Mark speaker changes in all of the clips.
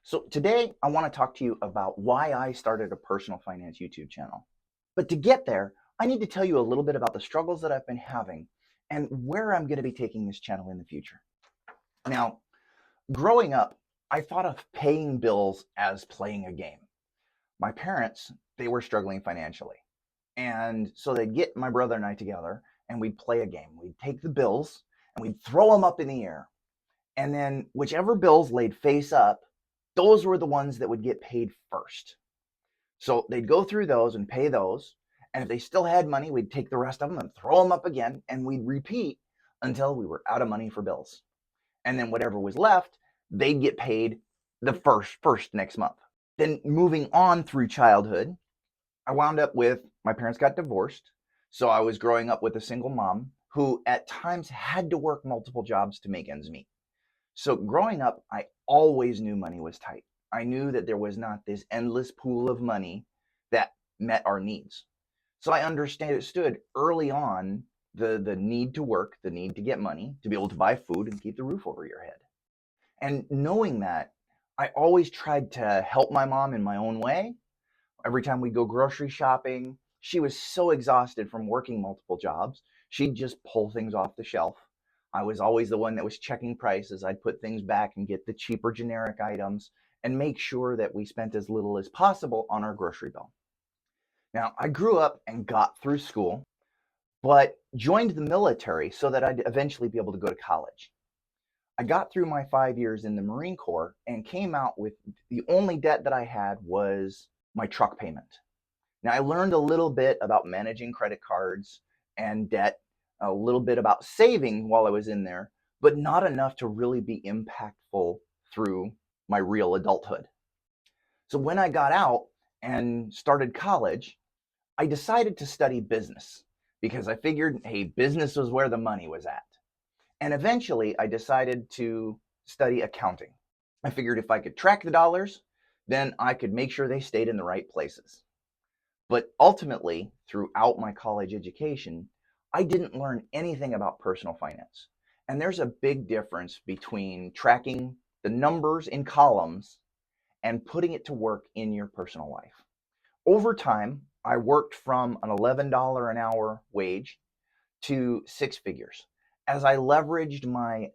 Speaker 1: So today I want to talk to you about why I started a personal finance YouTube channel. But to get there, I need to tell you a little bit about the struggles that I've been having and where I'm going to be taking this channel in the future. Now, growing up, I thought of paying bills as playing a game. My parents, they were struggling financially. And so they'd get my brother and I together and we'd play a game. We'd take the bills and we'd throw them up in the air. And then whichever bills laid face up, those were the ones that would get paid first. So they'd go through those and pay those. And if they still had money, we'd take the rest of them and throw them up again. And we'd repeat until we were out of money for bills. And then whatever was left, they'd get paid the first next month. Then moving on through childhood, I wound up with my parents got divorced. So I was growing up with a single mom who at times had to work multiple jobs to make ends meet. So growing up, I always knew money was tight. I knew that there was not this endless pool of money that met our needs. So I understood early on the need to work, the need to get money, to be able to buy food and keep the roof over your head. And knowing that, I always tried to help my mom in my own way. Every time we'd go grocery shopping, she was so exhausted from working multiple jobs, she'd just pull things off the shelf. I was always the one that was checking prices. I'd put things back and get the cheaper generic items and make sure that we spent as little as possible on our grocery bill. Now, I grew up and got through school, but joined the military so that I'd eventually be able to go to college. I got through my 5 years in the Marine Corps and came out with the only debt that I had was my truck payment. Now, I learned a little bit about managing credit cards and debt, a little bit about saving while I was in there, but not enough to really be impactful through my real adulthood. So when I got out and started college, I decided to study business because I figured, hey, business was where the money was at. And eventually I decided to study accounting. I figured if I could track the dollars, then I could make sure they stayed in the right places. But ultimately, throughout my college education, I didn't learn anything about personal finance. And there's a big difference between tracking the numbers in columns and putting it to work in your personal life. Over time, I worked from an $11 an hour wage to six figures as I leveraged my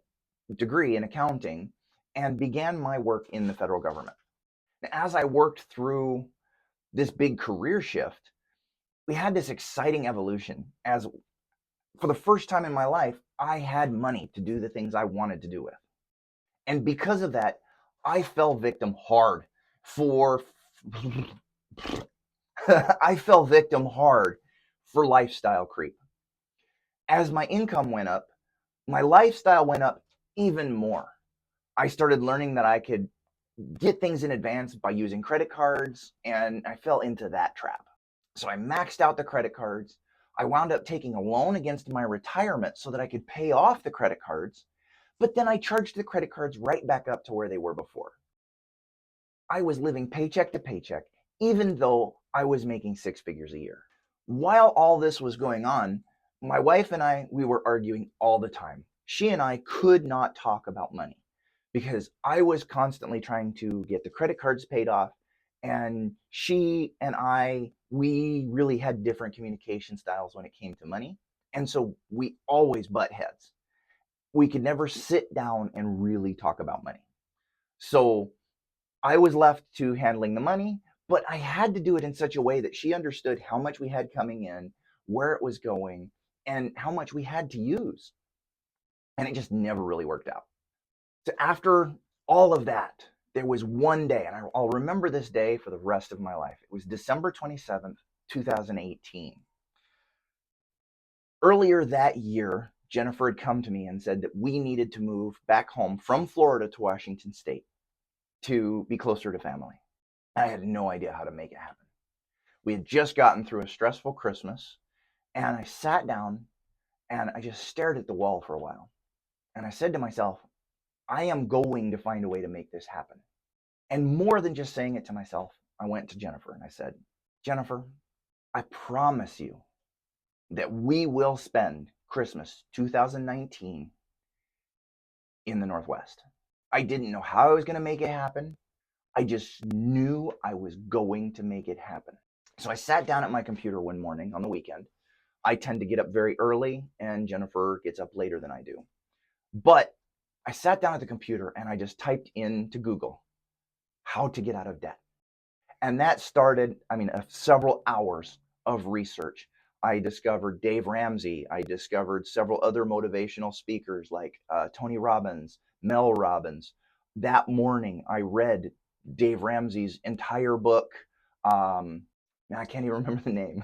Speaker 1: degree in accounting and began my work in the federal government. As I worked through this big career shift, we had this exciting evolution as for the first time in my life, I had money to do the things I wanted to do with. And because of that, I fell victim hard for I fell victim hard for lifestyle creep. As my income went up, my lifestyle went up even more. I started learning that I could get things in advance by using credit cards, and I fell into that trap. So I maxed out the credit cards. I wound up taking a loan against my retirement so that I could pay off the credit cards, but then I charged the credit cards right back up to where they were before. I was living paycheck to paycheck, even though I was making six figures a year. While all this was going on, my wife and I, we were arguing all the time. She and I could not talk about money because I was constantly trying to get the credit cards paid off. And she and I, we really had different communication styles when it came to money. And so we always butt heads. We could never sit down and really talk about money. So I was left to handling the money, but I had to do it in such a way that she understood how much we had coming in, where it was going, and how much we had to use. And it just never really worked out. So after all of that, there was one day, and I'll remember this day for the rest of my life. It was December 27th, 2018. Earlier that year, Jennifer had come to me and said that we needed to move back home from Florida to Washington State to be closer to family. I had no idea how to make it happen. We had just gotten through a stressful Christmas, and I sat down and I just stared at the wall for a while. And I said to myself, I am going to find a way to make this happen. And more than just saying it to myself, I went to Jennifer and I said, Jennifer, I promise you that we will spend Christmas 2019 in the Northwest. I didn't know how I was going to make it happen. I just knew I was going to make it happen. So I sat down at my computer one morning on the weekend. I tend to get up very early, and Jennifer gets up later than I do. But I sat down at the computer and I just typed into Google, how to get out of debt. And that started, several hours of research. I discovered Dave Ramsey. I discovered several other motivational speakers like Tony Robbins, Mel Robbins. That morning, I read Dave Ramsey's entire book. I can't even remember the name.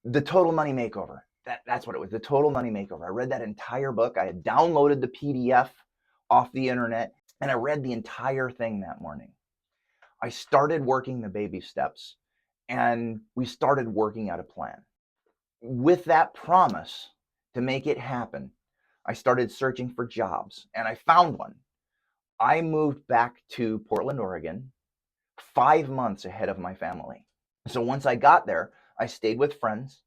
Speaker 1: The Total Money Makeover. That's what it was. The Total Money Makeover. I read that entire book. I had downloaded the PDF off the internet, and I read the entire thing that morning. I started working the baby steps, and we started working out a plan. With that promise to make it happen, I started searching for jobs, and I found one. I moved back to Portland, Oregon, 5 months ahead of my family. So once I got there, I stayed with friends.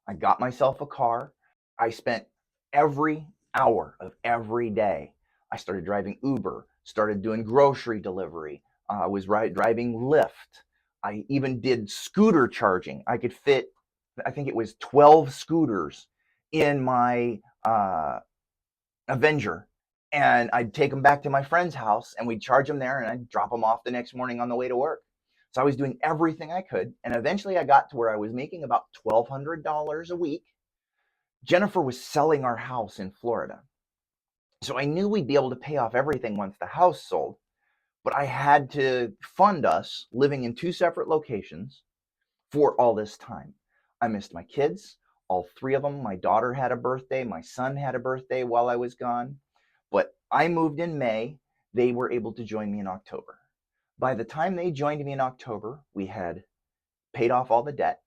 Speaker 1: I got myself a car. I spent every hour of every day. I started driving Uber, started doing grocery delivery. I was driving Lyft. I even did scooter charging. I could fit, I think it was 12 scooters in my Avenger. And I'd take them back to my friend's house and we'd charge them there and I'd drop them off the next morning on the way to work. So I was doing everything I could. And eventually I got to where I was making about $1,200 a week. Jennifer was selling our house in Florida. So I knew we'd be able to pay off everything once the house sold. But I had to fund us living in 2 separate locations for all this time. I missed my kids, all 3 of them. My daughter had a birthday. My son had a birthday while I was gone. But I moved in May. They were able to join me in October. By the time they joined me in October, we had paid off all the debt.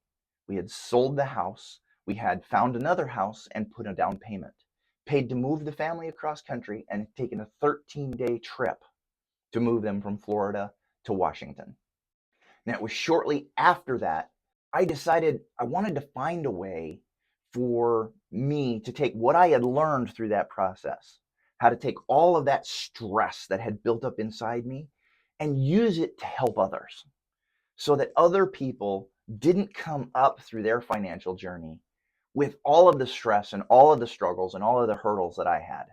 Speaker 1: We had sold the house. We had found another house and put a down payment. Paid to move the family across country and taken a 13-day trip to move them from Florida to Washington. Now, it was shortly after that I decided I wanted to find a way for me to take what I had learned through that process, how to take all of that stress that had built up inside me and use it to help others so that other people didn't come up through their financial journey with all of the stress and all of the struggles and all of the hurdles that I had.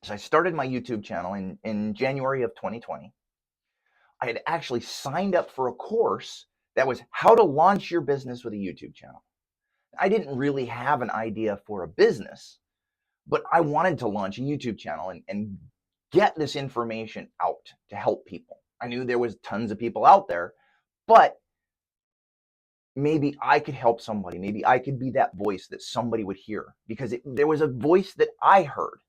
Speaker 1: So I started my YouTube channel in January of 2020. I had actually signed up for a course that was how to launch your business with a YouTube channel. I didn't really have an idea for a business, but I wanted to launch a YouTube channel and get this information out to help people. I knew there was tons of people out there, but maybe I could help somebody. Maybe I could be that voice that somebody would hear because there was a voice that I heard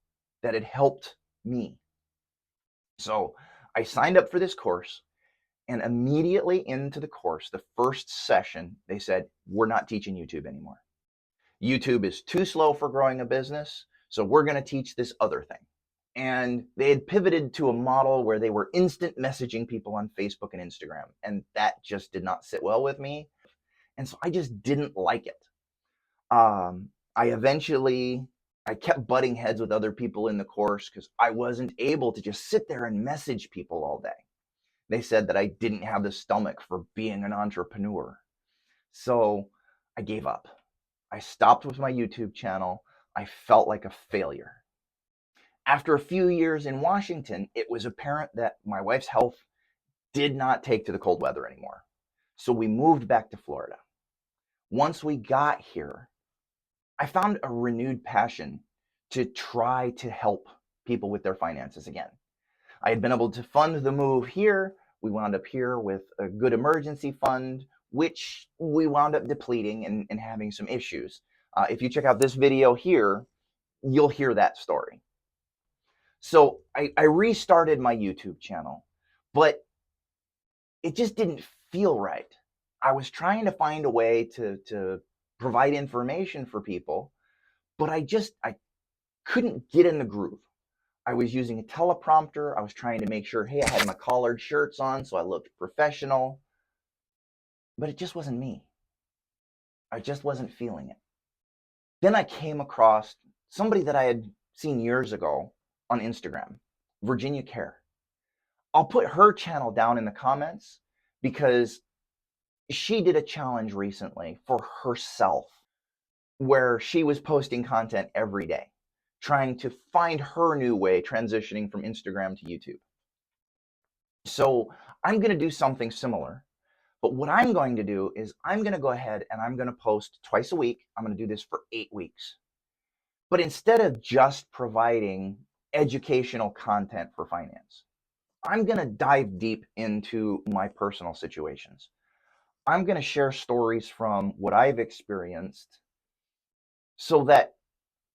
Speaker 1: that had helped me. So I signed up for this course, and immediately into the course, the first session, they said, we're not teaching YouTube anymore. YouTube is too slow for growing a business, so we're going to teach this other thing. And they had pivoted to a model where they were instant messaging people on Facebook and Instagram, and that just did not sit well with me. And so I just didn't like it. I kept butting heads with other people in the course because I wasn't able to just sit there and message people all day. They said that I didn't have the stomach for being an entrepreneur. So I gave up. I stopped with my YouTube channel. I felt like a failure. After a few years in Washington, it was apparent that my wife's health did not take to the cold weather anymore. So we moved back to Florida. Once we got here, I found a renewed passion to try to help people with their finances again. I had been able to fund the move here. We wound up here with a good emergency fund, which we wound up depleting and having some issues. If you check out this video here, you'll hear that story. So I restarted my YouTube channel, but it just didn't feel right. I was trying to find a way to provide information for people, but I couldn't get in the groove. I was using a teleprompter. I was trying to make sure, hey, I had my collared shirts on so I looked professional, but it just wasn't me. I just wasn't feeling it. Then I came across somebody that I had seen years ago on Instagram, Virginia Care. I'll put her channel down in the comments because she did a challenge recently for herself where she was posting content every day, trying to find her new way transitioning from Instagram to YouTube. So I'm going to do something similar. But what I'm going to do is I'm going to go ahead and I'm going to post twice a week. I'm going to do this for 8 weeks. But instead of just providing educational content for finance, I'm going to dive deep into my personal situations. I'm going to share stories from what I've experienced so that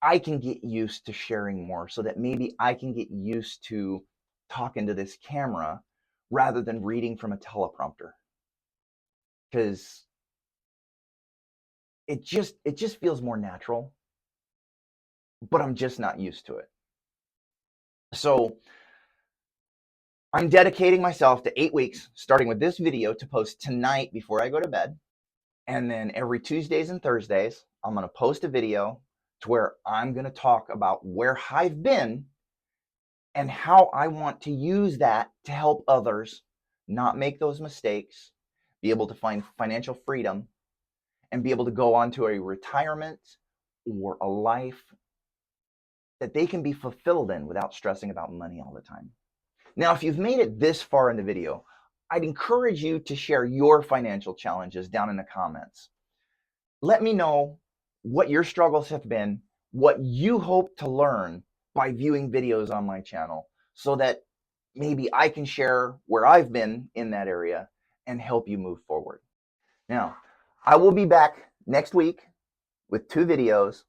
Speaker 1: I can get used to sharing more, so that maybe I can get used to talking to this camera rather than reading from a teleprompter. Because it just feels more natural, but I'm just not used to it. So I'm dedicating myself to 8 weeks, starting with this video, to post tonight before I go to bed. And then every Tuesdays and Thursdays, I'm going to post a video to where I'm going to talk about where I've been and how I want to use that to help others not make those mistakes, be able to find financial freedom, and be able to go on to a retirement or a life that they can be fulfilled in without stressing about money all the time. Now, if you've made it this far in the video, I'd encourage you to share your financial challenges down in the comments. Let me know what your struggles have been, what you hope to learn by viewing videos on my channel, so that maybe I can share where I've been in that area and help you move forward. Now, I will be back next week with 2 videos.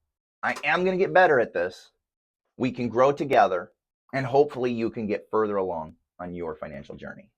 Speaker 1: I am going to get better at this. We can grow together, and hopefully you can get further along on your financial journey.